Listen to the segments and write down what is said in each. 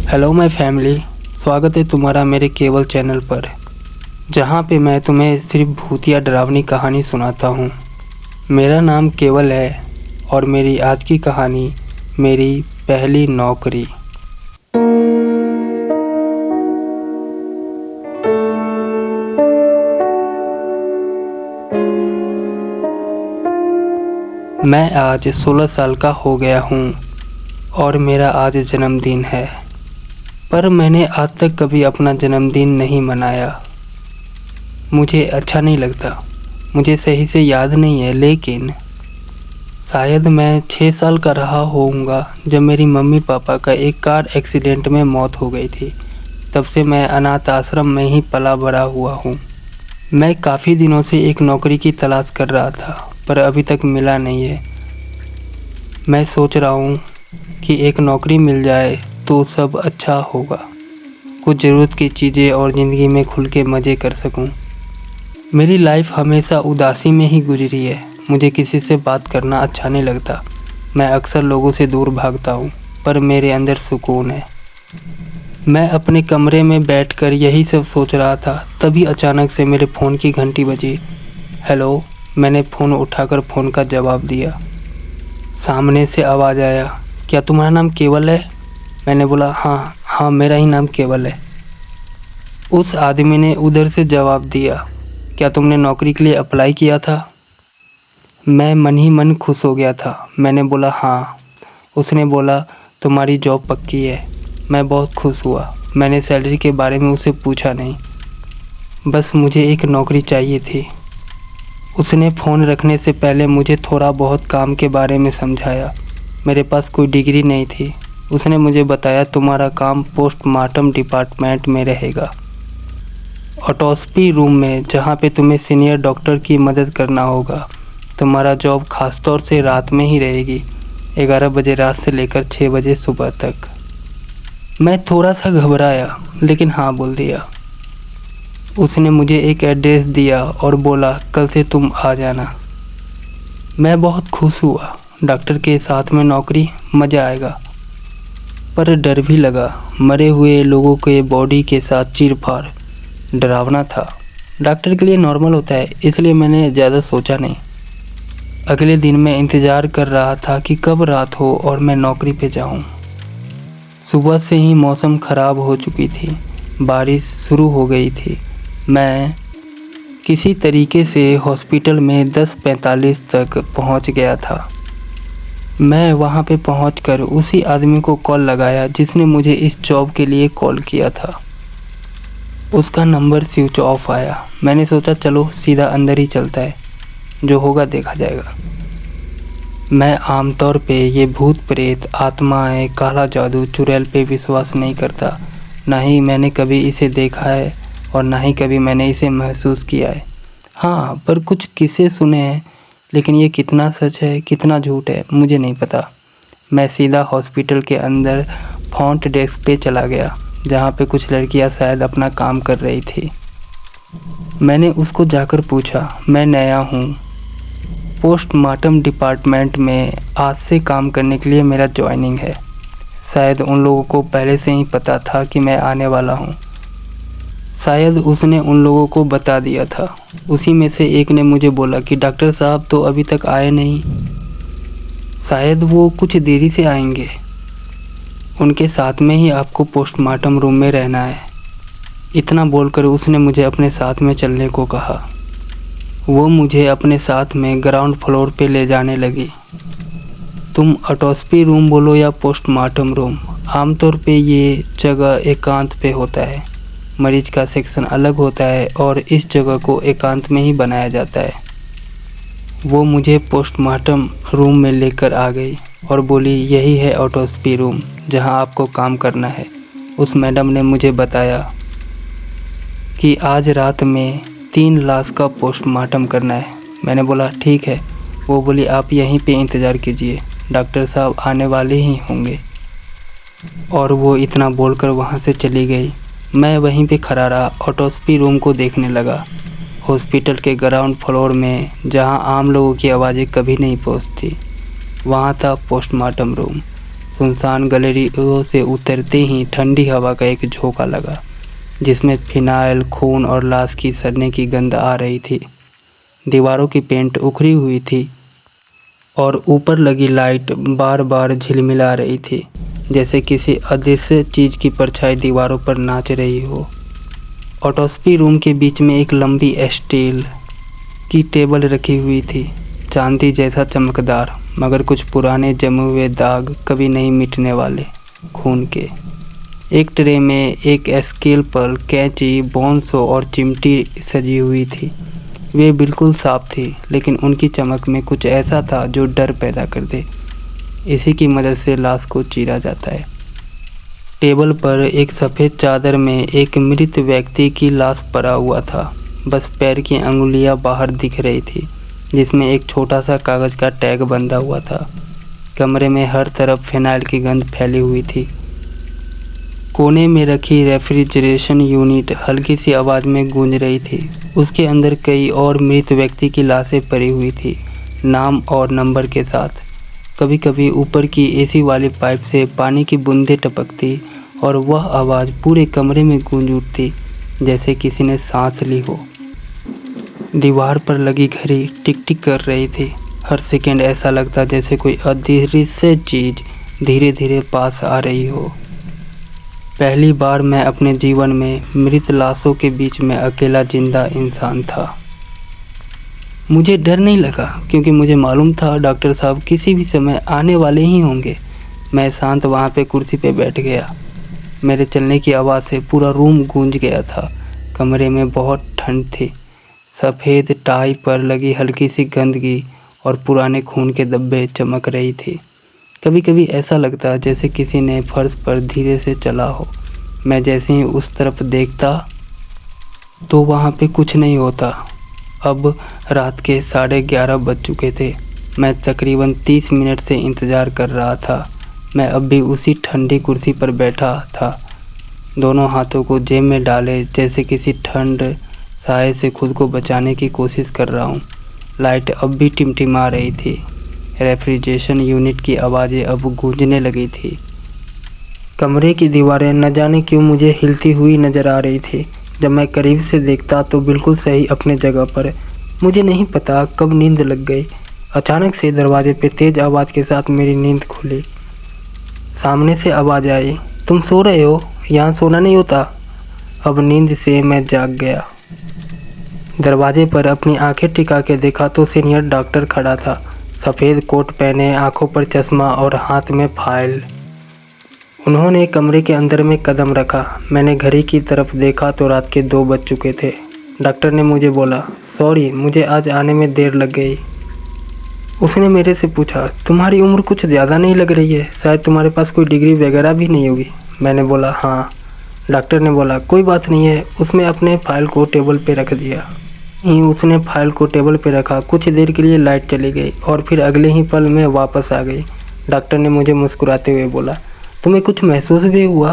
Hello my family, स्वागत है तुम्हारा मेरे केवल चैनल पर, जहाँ पे मैं तुम्हें सिर्फ भूतिया डरावनी कहानी सुनाता हूँ। मेरा नाम केवल है और मेरी आज की कहानी मेरी पहली नौकरी। मैं आज 16 साल का हो गया हूँ और मेरा आज जन्मदिन है, पर मैंने आज तक कभी अपना जन्मदिन नहीं मनाया। मुझे अच्छा नहीं लगता, मुझे सही से याद नहीं है, लेकिन शायद मैं 6 साल का रहा होऊंगा जब मेरी मम्मी पापा का एक कार एक्सीडेंट में मौत हो गई थी। तब से मैं अनाथ आश्रम में ही पला बड़ा हुआ हूँ। मैं काफ़ी दिनों से एक नौकरी की तलाश कर रहा था, पर अभी तक मिला नहीं है। मैं सोच रहा हूँ कि एक नौकरी मिल जाए तो सब अच्छा होगा, कुछ ज़रूरत की चीज़ें और ज़िंदगी में खुल के मज़े कर सकूं। मेरी लाइफ हमेशा उदासी में ही गुजरी है। मुझे किसी से बात करना अच्छा नहीं लगता। मैं अक्सर लोगों से दूर भागता हूं, पर मेरे अंदर सुकून है। मैं अपने कमरे में बैठकर यही सब सोच रहा था, तभी अचानक से मेरे फ़ोन की घंटी बजी। हेलो, मैंने फ़ोन उठाकर फ़ोन का जवाब दिया। सामने से आवाज़ आया, क्या तुम्हारा नाम केवल है? मैंने बोला, हाँ मेरा ही नाम केवल है। उस आदमी ने उधर से जवाब दिया, क्या तुमने नौकरी के लिए अप्लाई किया था? मैं मन ही मन खुश हो गया था। मैंने बोला हाँ। उसने बोला, तुम्हारी जॉब पक्की है। मैं बहुत खुश हुआ। मैंने सैलरी के बारे में उसे पूछा नहीं, बस मुझे एक नौकरी चाहिए थी। उसने फ़ोन रखने से पहले मुझे थोड़ा बहुत काम के बारे में समझाया। मेरे पास कोई डिग्री नहीं थी। उसने मुझे बताया, तुम्हारा काम पोस्टमार्टम डिपार्टमेंट में रहेगा, ऑटोप्सी रूम में, जहाँ पे तुम्हें सीनियर डॉक्टर की मदद करना होगा। तुम्हारा जॉब खासतौर से रात में ही रहेगी, 11 बजे रात से लेकर 6 बजे सुबह तक। मैं थोड़ा सा घबराया, लेकिन हाँ बोल दिया। उसने मुझे एक एड्रेस दिया और बोला, कल से तुम आ जाना। मैं बहुत खुश हुआ। डॉक्टर के साथ में नौकरी, मज़ा आएगा। पर डर भी लगा। मरे हुए लोगों के बॉडी के साथ चीर-फाड़ डरावना था। डॉक्टर के लिए नॉर्मल होता है, इसलिए मैंने ज़्यादा सोचा नहीं। अगले दिन मैं इंतज़ार कर रहा था कि कब रात हो और मैं नौकरी पे जाऊं। सुबह से ही मौसम ख़राब हो चुकी थी, बारिश शुरू हो गई थी। मैं किसी तरीके से हॉस्पिटल में 10:45 तक पहुंच गया था। मैं वहां पे पहुंचकर उसी आदमी को कॉल लगाया जिसने मुझे इस जॉब के लिए कॉल किया था। उसका नंबर स्विच ऑफ आया। मैंने सोचा चलो सीधा अंदर ही चलता है, जो होगा देखा जाएगा। मैं आमतौर पे ये भूत प्रेत, आत्माएं, काला जादू, चुड़ैल पे विश्वास नहीं करता। ना ही मैंने कभी इसे देखा है और ना ही कभी मैंने इसे महसूस किया है। हाँ, पर कुछ किस्से सुने हैं, लेकिन ये कितना सच है कितना झूठ है मुझे नहीं पता। मैं सीधा हॉस्पिटल के अंदर फ्रंट डेस्क पे चला गया, जहाँ पे कुछ लड़कियाँ शायद अपना काम कर रही थी। मैंने उसको जाकर पूछा, मैं नया हूँ, पोस्टमार्टम डिपार्टमेंट में आज से काम करने के लिए मेरा ज्वाइनिंग है। शायद उन लोगों को पहले से ही पता था कि मैं आने वाला हूँ। शायद उसने उन लोगों को बता दिया था। उसी में से एक ने मुझे बोला कि डॉक्टर साहब तो अभी तक आए नहीं, शायद वो कुछ देरी से आएंगे। उनके साथ में ही आपको पोस्टमार्टम रूम में रहना है। इतना बोलकर उसने मुझे अपने साथ में चलने को कहा। वो मुझे अपने साथ में ग्राउंड फ्लोर पे ले जाने लगी। तुम ऑटोप्सी रूम बोलो या पोस्टमार्टम रूम, आमतौर पे ये जगह एकांत पे होता है। मरीज का सेक्शन अलग होता है और इस जगह को एकांत में ही बनाया जाता है। वो मुझे पोस्टमार्टम रूम में लेकर आ गई और बोली, यही है ऑटोप्सी रूम जहां आपको काम करना है। उस मैडम ने मुझे बताया कि आज रात में 3 लाश का पोस्टमार्टम करना है। मैंने बोला ठीक है। वो बोली, आप यहीं पे इंतज़ार कीजिए, डॉक्टर साहब आने वाले ही होंगे। और वो इतना बोलकर वहाँ से चली गई। मैं वहीं पे खड़ा रहा, ऑटोप्सी रूम को देखने लगा। हॉस्पिटल के ग्राउंड फ्लोर में, जहाँ आम लोगों की आवाज़ें कभी नहीं पहुँचती, वहाँ था पोस्टमार्टम रूम। सुनसान गैलरियों से उतरते ही ठंडी हवा का एक झोंका लगा, जिसमें फिनाइल, खून और लाश की सड़ने की गंध आ रही थी। दीवारों की पेंट उखड़ी हुई थी और ऊपर लगी लाइट बार बार झिलमिला रही थी, जैसे किसी अदृश्य चीज़ की परछाई दीवारों पर नाच रही हो। ऑटोप्सी रूम के बीच में एक लंबी स्टील की टेबल रखी हुई थी, चांदी जैसा चमकदार, मगर कुछ पुराने जमे हुए दाग कभी नहीं मिटने वाले खून के। एक ट्रे में एक स्केलपेल, कैंची, बोनसो और चिमटी सजी हुई थी। वे बिल्कुल साफ थी, लेकिन उनकी चमक में कुछ ऐसा था जो डर पैदा कर दे। इसी की मदद से लाश को चीरा जाता है। टेबल पर एक सफ़ेद चादर में एक मृत व्यक्ति की लाश पड़ा हुआ था। बस पैर की अंगुलियां बाहर दिख रही थी, जिसमें एक छोटा सा कागज़ का टैग बंधा हुआ था। कमरे में हर तरफ फिनाइल की गंध फैली हुई थी। कोने में रखी रेफ्रिजरेशन यूनिट हल्की सी आवाज़ में गूंज रही थी। उसके अंदर कई और मृत व्यक्ति की लाशें पड़ी हुई थी, नाम और नंबर के साथ। कभी कभी ऊपर की एसी वाली पाइप से पानी की बूंदें टपकती और वह आवाज़ पूरे कमरे में गूंज उठती, जैसे किसी ने सांस ली हो। दीवार पर लगी घड़ी टिक टिक कर रही थी। हर सेकंड ऐसा लगता जैसे कोई अदृश्य चीज़ धीरे धीरे पास आ रही हो। पहली बार मैं अपने जीवन में मृत लाशों के बीच में अकेला जिंदा इंसान था। मुझे डर नहीं लगा, क्योंकि मुझे मालूम था डॉक्टर साहब किसी भी समय आने वाले ही होंगे। मैं शांत वहाँ पे कुर्सी पे बैठ गया। मेरे चलने की आवाज़ से पूरा रूम गूंज गया था। कमरे में बहुत ठंड थी। सफ़ेद टाई पर लगी हल्की सी गंदगी और पुराने खून के धब्बे चमक रही थी। कभी कभी ऐसा लगता जैसे किसी ने फर्श पर धीरे से चला हो। मैं जैसे ही उस तरफ देखता तो वहाँ पे कुछ नहीं होता। अब रात के 11:30 बज चुके थे। मैं तकरीबन 30 मिनट से इंतज़ार कर रहा था। मैं अब भी उसी ठंडी कुर्सी पर बैठा था, दोनों हाथों को जेब में डाले, जैसे किसी ठंड साए से खुद को बचाने की कोशिश कर रहा हूँ। लाइट अब भी टिमटिमा रही थी। रेफ्रिजरेशन यूनिट की आवाज़ें अब गूंजने लगी थी। कमरे की दीवारें न जाने क्यों मुझे हिलती हुई नज़र आ रही थी। जब मैं करीब से देखता तो बिल्कुल सही अपने जगह पर। मुझे नहीं पता कब नींद लग गई। अचानक से दरवाजे पे तेज़ आवाज़ के साथ मेरी नींद खुली। सामने से आवाज़ आई, तुम सो रहे हो? यहाँ सोना नहीं होता। अब नींद से मैं जाग गया। दरवाजे पर अपनी आंखें टिका के देखा तो सीनियर डॉक्टर खड़ा था, सफ़ेद कोट पहने, आंखों पर चश्मा और हाथ में फाइल। उन्होंने कमरे के अंदर में कदम रखा। मैंने घड़ी की तरफ देखा तो रात के 2 बज चुके थे। डॉक्टर ने मुझे बोला, सॉरी, मुझे आज आने में देर लग गई। उसने मेरे से पूछा, तुम्हारी उम्र कुछ ज़्यादा नहीं लग रही है? शायद तुम्हारे पास कोई डिग्री वगैरह भी नहीं होगी। मैंने बोला, हाँ। डॉक्टर ने बोला, कोई बात नहीं है। उसने अपने फाइल को टेबल पे रख दिया। उसने फाइल को टेबल पे रखा। कुछ देर के लिए लाइट चली गई और फिर अगले ही पल में वापस आ गई। डॉक्टर ने मुझे मुस्कुराते हुए बोला, तुम्हें कुछ महसूस भी हुआ?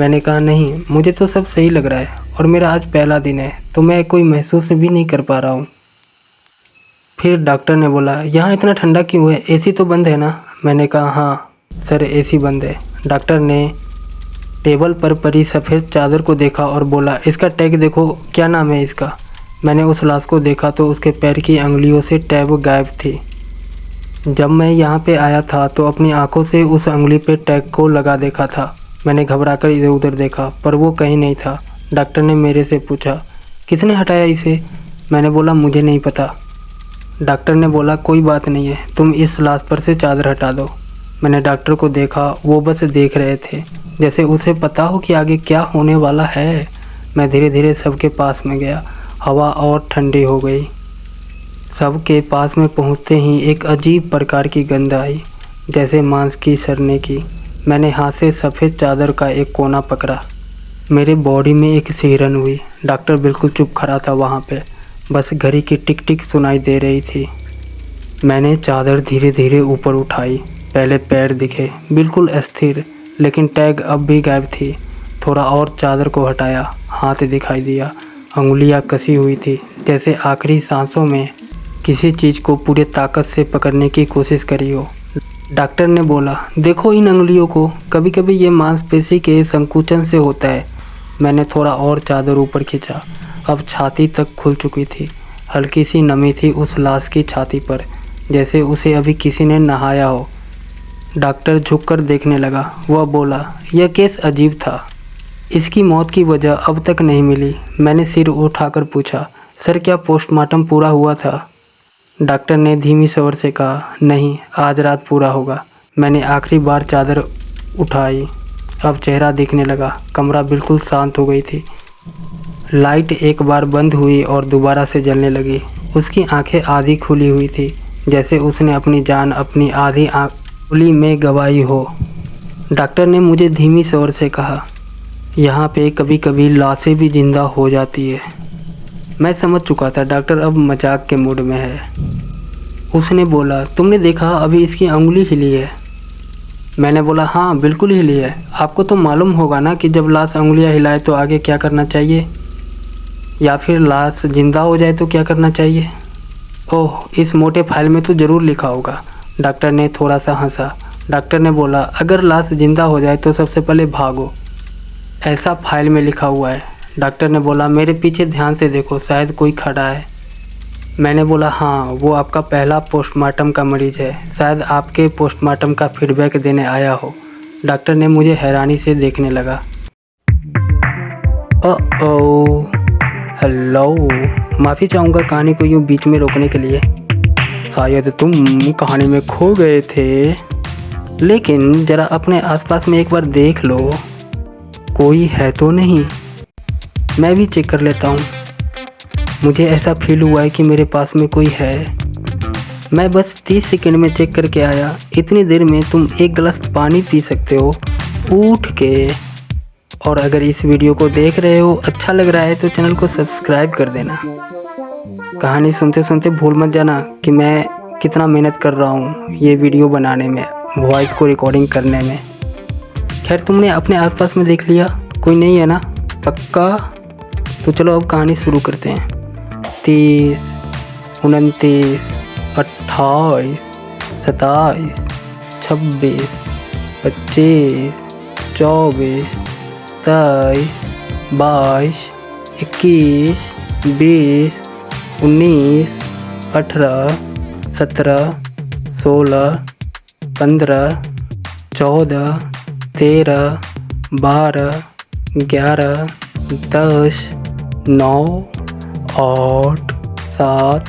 मैंने कहा, नहीं, मुझे तो सब सही लग रहा है और मेरा आज पहला दिन है, तो मैं कोई महसूस भी नहीं कर पा रहा हूँ। फिर डॉक्टर ने बोला, यहाँ इतना ठंडा क्यों है? एसी तो बंद है ना? मैंने कहा, हाँ सर, एसी बंद है। डॉक्टर ने टेबल पर पड़ी सफ़ेद चादर को देखा और बोला, इसका टैग देखो, क्या नाम है इसका? मैंने उस लाश को देखा तो उसके पैर की अंगुलियों से टैग गायब थी। जब मैं यहाँ पे आया था तो अपनी आंखों से उस अंगुली पे टैग को लगा देखा था। मैंने घबराकर इधर उधर देखा पर वो कहीं नहीं था। डॉक्टर ने मेरे से पूछा, किसने हटाया इसे? मैंने बोला, मुझे नहीं पता। डॉक्टर ने बोला, कोई बात नहीं है, तुम इस लाश पर से चादर हटा दो। मैंने डॉक्टर को देखा, वो बस देख रहे थे, जैसे उसे पता हो कि आगे क्या होने वाला है। मैं धीरे धीरे सबके पास में गया। हवा और ठंडी हो गई। सबके पास में पहुंचते ही एक अजीब प्रकार की गंध आई, जैसे मांस की सड़ने की। मैंने हाथ से सफ़ेद चादर का एक कोना पकड़ा। मेरे बॉडी में एक सिहरन हुई। डॉक्टर बिल्कुल चुप खड़ा था वहाँ पे, बस घड़ी की टिक टिक सुनाई दे रही थी। मैंने चादर धीरे धीरे ऊपर उठाई। पहले पैर दिखे, बिल्कुल अस्थिर, लेकिन टैग अब भी गायब थी। थोड़ा और चादर को हटाया, हाथ दिखाई दिया। अंगुलियां कसी हुई थी, जैसे आखिरी सांसों में किसी चीज़ को पूरी ताकत से पकड़ने की कोशिश करी हो। डॉक्टर ने बोला, देखो इन अंगुलियों को, कभी कभी ये मांसपेशी के संकुचन से होता है। मैंने थोड़ा और चादर ऊपर खींचा। अब छाती तक खुल चुकी थी। हल्की सी नमी थी उस लाश की छाती पर, जैसे उसे अभी किसी ने नहाया हो। डॉक्टर झुककर देखने लगा। वह बोला, यह केस अजीब था। इसकी मौत की वजह अब तक नहीं मिली। मैंने सिर उठाकर पूछा, सर क्या पोस्टमार्टम पूरा हुआ था? डॉक्टर ने धीमी स्वर से कहा, नहीं, आज रात पूरा होगा। मैंने आखिरी बार चादर उठाई। अब चेहरा दिखने लगा। कमरा बिल्कुल शांत हो गई थी। लाइट एक बार बंद हुई और दोबारा से जलने लगी। उसकी आंखें आधी खुली हुई थी, जैसे उसने अपनी जान अपनी आधी उंगली में गंवाई हो। डॉक्टर ने मुझे धीमी स्वर से कहा, यहाँ पे कभी कभी लाशें भी जिंदा हो जाती है। मैं समझ चुका था डॉक्टर अब मजाक के मूड में है। उसने बोला, तुमने देखा अभी इसकी उंगली हिली है? मैंने बोला, हाँ बिल्कुल हिली है। आपको तो मालूम होगा ना कि जब लाश उंगलियां हिलाए तो आगे क्या करना चाहिए, या फिर लाश जिंदा हो जाए तो क्या करना चाहिए? ओह, इस मोटे फाइल में तो ज़रूर लिखा होगा। डॉक्टर ने थोड़ा सा हंसा। डॉक्टर ने बोला, अगर लाश जिंदा हो जाए तो सबसे पहले भागो, ऐसा फाइल में लिखा हुआ है। डॉक्टर ने बोला, मेरे पीछे ध्यान से देखो, शायद कोई खड़ा है। मैंने बोला, हाँ, वो आपका पहला पोस्टमार्टम का मरीज़ है, शायद आपके पोस्टमार्टम का फीडबैक देने आया हो। डॉक्टर ने मुझे हैरानी से देखने लगा। ओह, हेलो, माफ़ी चाहूँगा कहानी को यूँ बीच में रोकने के लिए। शायद तुम कहानी में खो गए थे, लेकिन ज़रा अपने आसपास में एक बार देख लो, कोई है तो नहीं। मैं भी चेक कर लेता हूँ। मुझे ऐसा फील हुआ है कि मेरे पास में कोई है। मैं बस 30 सेकंड में चेक करके आया। इतनी देर में तुम एक गिलास पानी पी सकते हो उठ के। और अगर इस वीडियो को देख रहे हो, अच्छा लग रहा है तो चैनल को सब्सक्राइब कर देना। कहानी सुनते सुनते भूल मत जाना कि मैं कितना मेहनत कर रहा हूँ ये वीडियो बनाने में, वॉइस को रिकॉर्डिंग करने में। खैर, तुमने अपने आसपास में देख लिया, कोई नहीं है ना? पक्का? तो चलो अब कहानी शुरू करते हैं। 30, 29, 28, 27, 26, 25, 24, 23, 22, 21, 20, 19, 18, 17, 16, 15, 14, 13, 12, 11, 10, 9, 8, 7,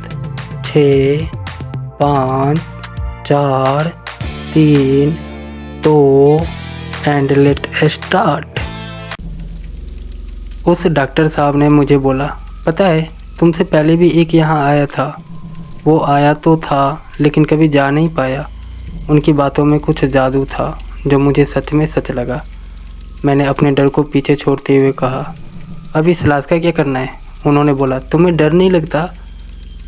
6, 5, 4, 3, 2 एंड लेट स्टार्ट। उस डॉक्टर साहब ने मुझे बोला, पता है तुमसे पहले भी एक यहाँ आया था। वो आया तो था लेकिन कभी जा नहीं पाया। उनकी बातों में कुछ जादू था जो मुझे सच में सच लगा। मैंने अपने डर को पीछे छोड़ते हुए कहा, अब इस लाश का क्या करना है? उन्होंने बोला, तुम्हें डर नहीं लगता?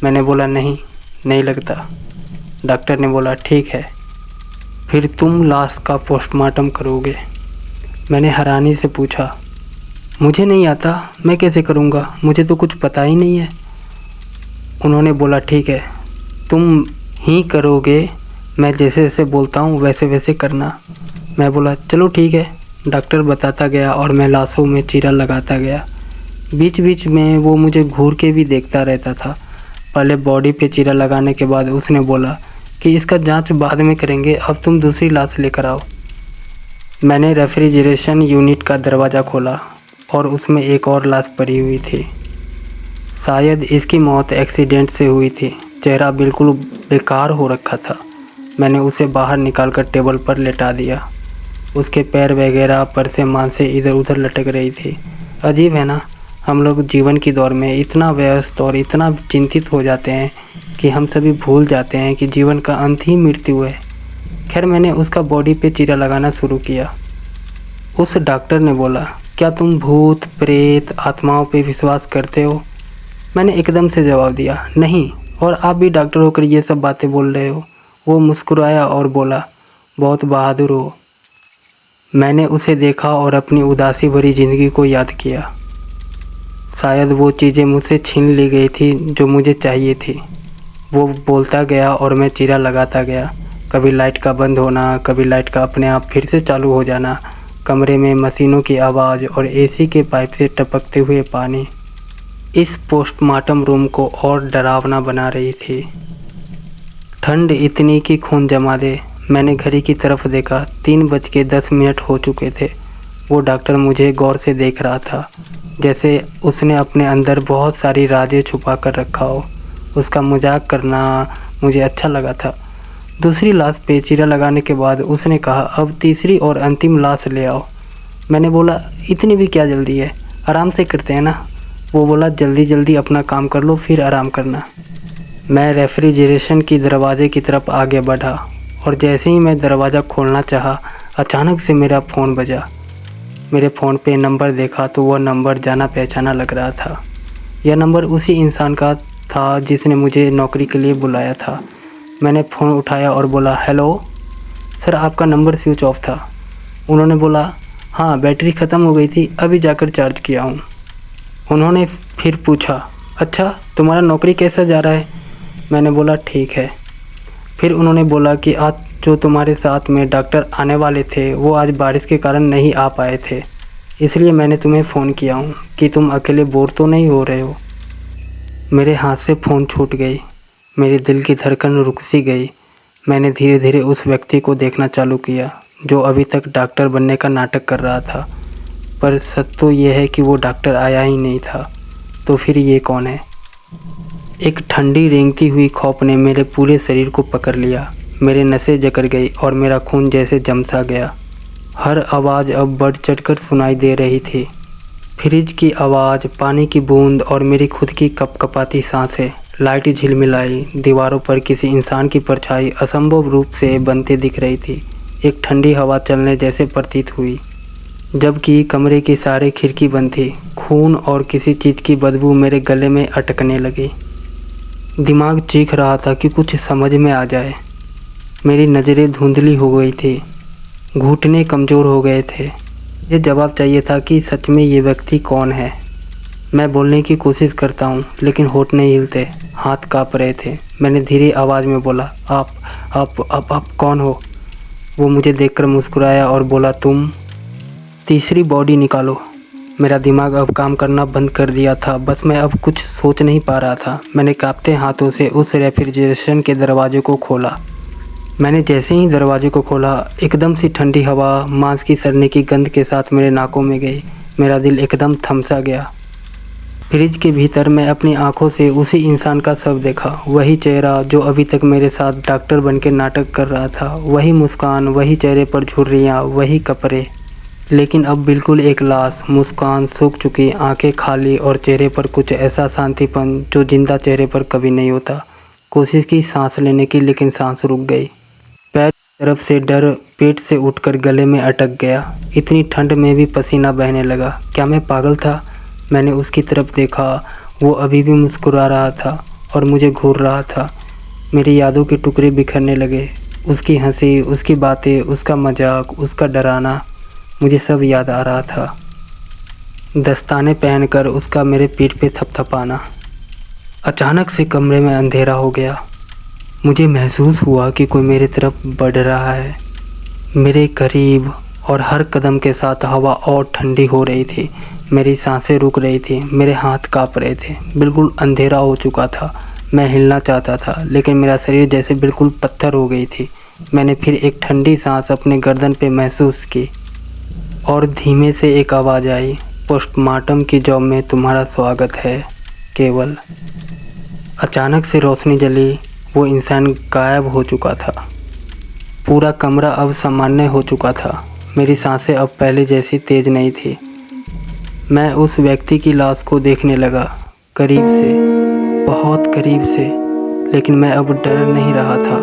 मैंने बोला, नहीं लगता। डॉक्टर ने बोला, ठीक है, फिर तुम लाश का पोस्टमार्टम करोगे? मैंने हैरानी से पूछा, मुझे नहीं आता, मैं कैसे करूँगा? मुझे तो कुछ पता ही नहीं है। उन्होंने बोला, ठीक है, तुम ही करोगे, मैं जैसे जैसे बोलता हूँ वैसे वैसे करना। मैं बोला, चलो ठीक है। डॉक्टर बताता गया और मैं लाशों में चीरा लगाता गया। बीच बीच में वो मुझे घूर के भी देखता रहता था। पहले बॉडी पे चीरा लगाने के बाद उसने बोला कि इसका जांच बाद में करेंगे, अब तुम दूसरी लाश लेकर आओ। मैंने रेफ्रिजरेशन यूनिट का दरवाज़ा खोला और उसमें एक और लाश पड़ी हुई थी। शायद इसकी मौत एक्सीडेंट से हुई थी। चेहरा बिल्कुल बेकार हो रखा था। मैंने उसे बाहर निकालकर टेबल पर लेटा दिया। उसके पैर वगैरह पर से मांसें इधर उधर लटक रही थी। अजीब है ना, हम लोग जीवन की दौड़ में इतना व्यस्त और इतना चिंतित हो जाते हैं कि हम सभी भूल जाते हैं कि जीवन का अंत ही मृत्यु है। खैर, मैंने उसका बॉडी पे चीरा लगाना शुरू किया। उस डॉक्टर ने बोला, क्या तुम भूत प्रेत आत्माओं पे विश्वास करते हो? मैंने एकदम से जवाब दिया, नहीं, और आप भी डॉक्टर होकर ये सब बातें बोल रहे हो? वो मुस्कुराया और बोला, बहुत बहादुर हो। मैंने उसे देखा और अपनी उदासी भरी ज़िंदगी को याद किया। शायद वो चीज़ें मुझसे छीन ली गई थी जो मुझे चाहिए थी। वो बोलता गया और मैं चीरा लगाता गया। कभी लाइट का बंद होना, कभी लाइट का अपने आप फिर से चालू हो जाना, कमरे में मशीनों की आवाज़ और एसी के पाइप से टपकते हुए पानी इस पोस्टमार्टम रूम को और डरावना बना रही थी। ठंड इतनी कि खून जमा दे। मैंने घड़ी की तरफ देखा, 3:10 हो चुके थे। वो डॉक्टर मुझे गौर से देख रहा था, जैसे उसने अपने अंदर बहुत सारी राजें छुपा कर रखा हो। उसका मजाक करना मुझे अच्छा लगा था। दूसरी लाश पे चीरा लगाने के बाद उसने कहा, अब तीसरी और अंतिम लाश ले आओ। मैंने बोला, इतनी भी क्या जल्दी है, आराम से करते हैं ना। वो बोला, जल्दी जल्दी अपना काम कर लो, फिर आराम करना। मैं रेफ्रिजरेशन की दरवाजे की तरफ आगे बढ़ा और जैसे ही मैं दरवाज़ा खोलना चाहा, अचानक से मेरा फ़ोन बजा। मेरे फ़ोन पे नंबर देखा तो वह नंबर जाना पहचाना लग रहा था। यह नंबर उसी इंसान का था जिसने मुझे नौकरी के लिए बुलाया था। मैंने फ़ोन उठाया और बोला, हेलो सर, आपका नंबर स्विच ऑफ था। उन्होंने बोला, हाँ बैटरी ख़त्म हो गई थी, अभी जाकर चार्ज किया हूँ। उन्होंने फिर पूछा, अच्छा तुम्हारा नौकरी कैसा जा रहा है? मैंने बोला, ठीक है। फिर उन्होंने बोला कि आज जो तुम्हारे साथ में डॉक्टर आने वाले थे वो आज बारिश के कारण नहीं आ पाए थे, इसलिए मैंने तुम्हें फ़ोन किया हूँ कि तुम अकेले बोर तो नहीं हो रहे हो। मेरे हाथ से फ़ोन छूट गई, मेरे दिल की धड़कन रुक सी गई। मैंने धीरे धीरे उस व्यक्ति को देखना चालू किया जो अभी तक डॉक्टर बनने का नाटक कर रहा था, पर सच तो ये है कि वो डॉक्टर आया ही नहीं था। तो फिर ये कौन है? एक ठंडी रेंगती हुई खौफ ने मेरे पूरे शरीर को पकड़ लिया। मेरे नसें जकड़ गई और मेरा खून जैसे जम सा गया। हर आवाज़ अब बढ़ चढ़कर सुनाई दे रही थी। फ्रिज की आवाज़, पानी की बूंद और मेरी खुद की कपकपाती सांसें। लाइट झिलमिलाई, दीवारों पर किसी इंसान की परछाई असंभव रूप से बनते दिख रही थी। एक ठंडी हवा चलने जैसे प्रतीत हुई, जबकि कमरे की सारी खिड़की बंद थी। खून और किसी चीज़ की बदबू मेरे गले में अटकने लगी। दिमाग चीख रहा था कि कुछ समझ में आ जाए। मेरी नज़रें धुंधली हो गई थी, घुटने कमज़ोर हो गए थे। ये जवाब चाहिए था कि सच में ये व्यक्ति कौन है। मैं बोलने की कोशिश करता हूँ लेकिन होठ नहीं हिलते, हाथ काँप रहे थे। मैंने धीरे आवाज़ में बोला, आप कौन हो? वो मुझे देखकर मुस्कुराया और बोला, तुम तीसरी बॉडी निकालो। मेरा दिमाग अब काम करना बंद कर दिया था, बस मैं अब कुछ सोच नहीं पा रहा था। मैंने कांपते हाथों से उस रेफ्रिजरेशन के दरवाजे को खोला। मैंने जैसे ही दरवाजे को खोला, एकदम सी ठंडी हवा मांस की सड़ने की गंध के साथ मेरे नाकों में गई। मेरा दिल एकदम थम सा गया। फ्रिज के भीतर मैं अपनी आंखों से उसी इंसान का शव देखा। वही चेहरा जो अभी तक मेरे साथ डॉक्टर बनकर नाटक कर रहा था, वही मुस्कान, वही चेहरे पर झुर्रियाँ, वही कपड़े, लेकिन अब बिल्कुल एक लाश। मुस्कान सूख चुकी, आंखें खाली और चेहरे पर कुछ ऐसा शांतिपन जो जिंदा चेहरे पर कभी नहीं होता। कोशिश की सांस लेने की, लेकिन सांस रुक गई। पैर की तरफ से डर पेट से उठकर गले में अटक गया। इतनी ठंड में भी पसीना बहने लगा। क्या मैं पागल था? मैंने उसकी तरफ देखा, वो अभी भी मुस्कुरा रहा था और मुझे घूर रहा था। मेरी यादों के टुकड़े बिखरने लगे। उसकी हंसी, उसकी बातें, उसका मजाक, उसका डराना, मुझे सब याद आ रहा था। दस्ताने पहनकर उसका मेरे पीठ पे थपथपाना। अचानक से कमरे में अंधेरा हो गया। मुझे महसूस हुआ कि कोई मेरे तरफ बढ़ रहा है, मेरे करीब, और हर कदम के साथ हवा और ठंडी हो रही थी। मेरी सांसें रुक रही थी, मेरे हाथ काँप रहे थे। बिल्कुल अंधेरा हो चुका था। मैं हिलना चाहता था लेकिन मेरा शरीर जैसे बिल्कुल पत्थर हो गई थी। मैंने फिर एक ठंडी सांस अपने गर्दन पे महसूस की और धीमे से एक आवाज़ आई, पोस्टमार्टम की जॉब में तुम्हारा स्वागत है केवल। अचानक से रोशनी जली। वो इंसान गायब हो चुका था। पूरा कमरा अब सामान्य हो चुका था। मेरी सांसें अब पहले जैसी तेज़ नहीं थी। मैं उस व्यक्ति की लाश को देखने लगा, करीब से, बहुत करीब से, लेकिन मैं अब डर नहीं रहा था।